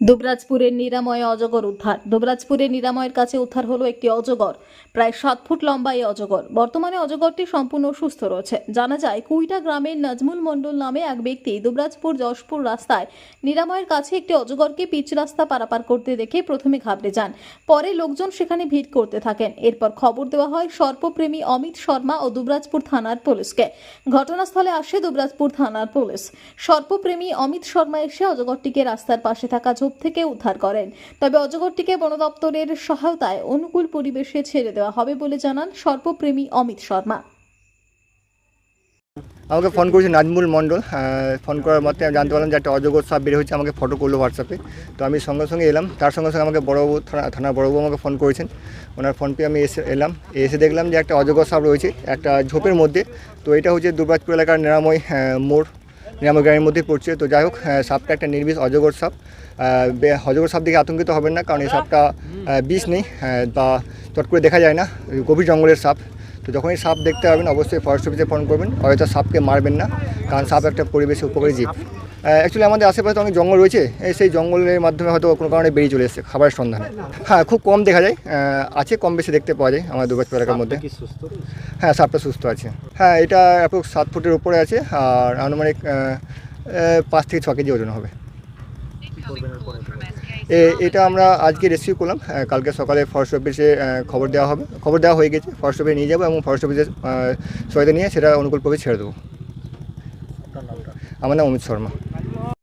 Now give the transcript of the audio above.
দুবরাজপুরের নিরাময়ে অজগর উদ্ধার। দুবরাজপুরের নিরাময়ের কাছে উদ্ধার হলো একটি অজগর। প্রায় 7 ফুট লম্বা এই অজগর। বর্তমানে অজগরটি সম্পূর্ণ সুস্থ রয়েছে। জানা যায়, কুইটা গ্রামের নাজমুল মণ্ডল নামে এক ব্যক্তি দুবরাজপুর যশপুর রাস্তায় নিরাময়ের কাছে একটি অজগরকে পিচ রাস্তা পারাপার করতে দেখে প্রথমে ঘাবড়ে যান। পরে লোকজন সেখানে ভিড় করতে থাকেন। এরপর খবর দেওয়া হয় সর্পপ্রেমী অমিত শর্মা ও দুবরাজপুর থানার পুলিশকে। ঘটনাস্থলে আসে দুবরাজপুর থানার পুলিশ। সর্পপ্রেমী অমিত শর্মা এসে অজগরটিকে রাস্তার পাশে থাকা ঝোপ থেকে উদ্ধার করেন। তবে অজগরটিকে বন দপ্তরের সহায়তায় অনুকূল পরিবেশে ছেড়ে দেওয়া হবে বলে জানান সর্পপ্রেমী অমিত শর্মা। আমাকে ফোন করেছে নাজমুল মণ্ডল। ফোন করার মাত্রই আমি জানতে পারলাম যে একটা অজগর সাপ বের হয়েছে। আমাকে ফটো করলো হোয়াটসঅ্যাপে। তো আমি সঙ্গে সঙ্গে এলাম। তার সঙ্গে সঙ্গে আমাকে বড়বাবু থানার বড়বাবু আমাকে ফোন করেছেন। ওনার ফোন পেয়ে আমি এসে দেখলাম যে একটা অজগর সাপ রয়েছে একটা ঝোপের মধ্যে। তো এটা হচ্ছে দুবরাজপুর এলাকার নিরাময় মোড়, নিরাময় গ্রামের মধ্যে পড়ছে। তো যাই হোক, সাপটা একটা নির্বিষ অজগর সাপ। অজগর সাপ দেখে আতঙ্কিত হবেন না, কারণ এই সাপটা বিষ নেই বা চট করে দেখা যায় না, গভীর জঙ্গলের সাপ। তো যখনই সাপ দেখতে পাবেন অবশ্যই ফরেস্ট অফিসে ফোন করবেন। হয়তো সাপকে মারবেন না, কারণ সাপ একটা পরিবেশে উপকারী জীব। অ্যাকচুয়ালি আমাদের আশেপাশে অনেক জঙ্গল রয়েছে, সেই জঙ্গলের মাধ্যমে হয়তো কোনো কারণে বেরিয়ে চলে এসেছে খাবারের সন্ধানে। হ্যাঁ, খুব কম দেখা যায়, আছে কম বেশি দেখতে পাওয়া যায় আমাদের দুবরাজপুর এলাকার মধ্যে। হ্যাঁ, সাপটা সুস্থ আছে। হ্যাঁ, এটা অ্যাপ্রক্স 7 ফুটের উপরে আছে আর আনুমানিক 5 থেকে 6 কেজি ওজন হবে। এটা আমরা আজকে রেস্কিউ করলাম। কালকে সকালে ফরেস্ট অফিসে খবর দেওয়া হয়ে গেছে। ফরেস্ট অফিসে নিয়ে যাবো এবং ফরেস্ট অফিসের সহায়তা নিয়ে সেটা অনুকূলভাবে ছেড়ে দেবো। আমার নাম অমিত শর্মা।